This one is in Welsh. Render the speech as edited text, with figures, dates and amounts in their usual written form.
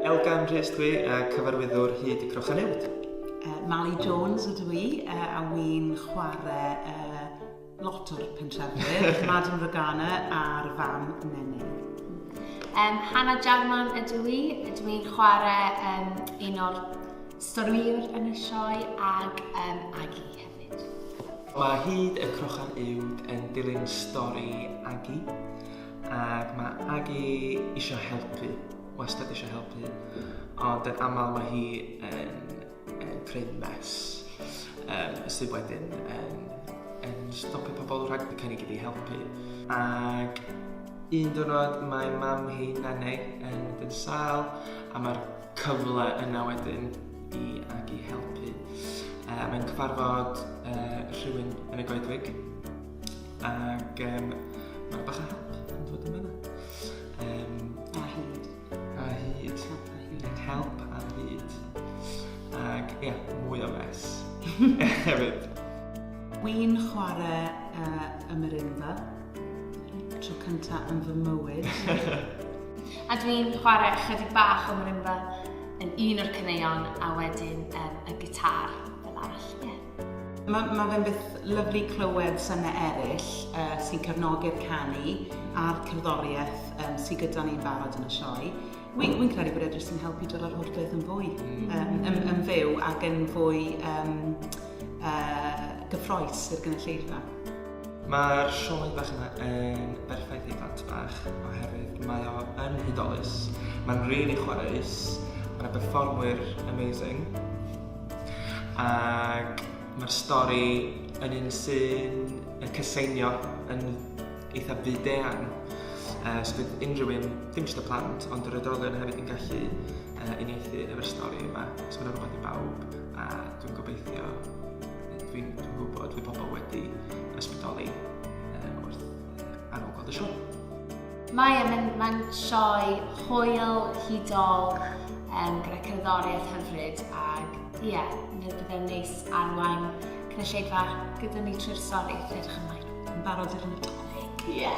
Elgan Rhys dwi, cyfarwyddwr hyd y Crochan Uwd. Mali Jones ydw i, a wy'n chwarae lot o'r pentrefwyr, Madam Rogana a'r fam Nene. Hannah Jagman ydw i'n chwarae un o'r storwyr yn y sioe ag Agi hefyd. Mae hyd y Crochan Uwd yn dilyn stori Agi, ac mae Agi eisiau helpu, wastad eisiau helpu, ond yn aml mae hi yn creu mes sydd wedyn yn stopio pobl rhag y cynnig iddi helpu. Ac un diwrnod mae mam hi Nene yn mynd yn sâl, a mae'r cyfle yna wedyn i Agi helpu. Mae'n cyfarfod rhywun yn y goedwig, ac mae'n bach o help yn dod yma. A hyd. A hyd. Help a hyd. Ac ie, mwy o mes. Hefyd. Wy'n chwarae y Merinda, tro cyntaf yn fy mywyd. A dwi'n chwarae chydig bach o marimba yn un o'r caneuon a wedyn y gitar fel arall. Mae fe'n beth lyflu clywed synau eraill sy'n cefnogi'r canu a'r cerddoriaeth sy'n gyda ni'n barod yn y sioe. Wy'n credu bod edrych sy'n helpu dod ar holl beth yn fwy, yn fyw ac yn fwy gyffroes i'r gynulleidfa. Mae'r sioe bach yna yn berffaith i blant bach, oherwydd mae o yn hudolus. Mae'n rili chwaraeus, mae'n performwyr amazing, ac mae'r stori yn un sy'n cyseinio yn eitha fyd-eang. So bydd unrhyw un, dim jyst y plant, ond yr oedolion hefyd yn gallu uniaethu efo'r stori yma. So mae'n rhywbeth i bawb, a dwi'n gobeithio, dwi'n gwybod fydd pobl wedi ysbrydoli wrth ar ôl gweld y sioe. Mae'n sioe hwyl, hudol, gyda cerddoriaeth hyfryd, ac ie, byddai'n neis arwain cynulleidfa gyda ni trwy'r stori edrych ymlaen. Yn barod i'r Nadolig. Ie!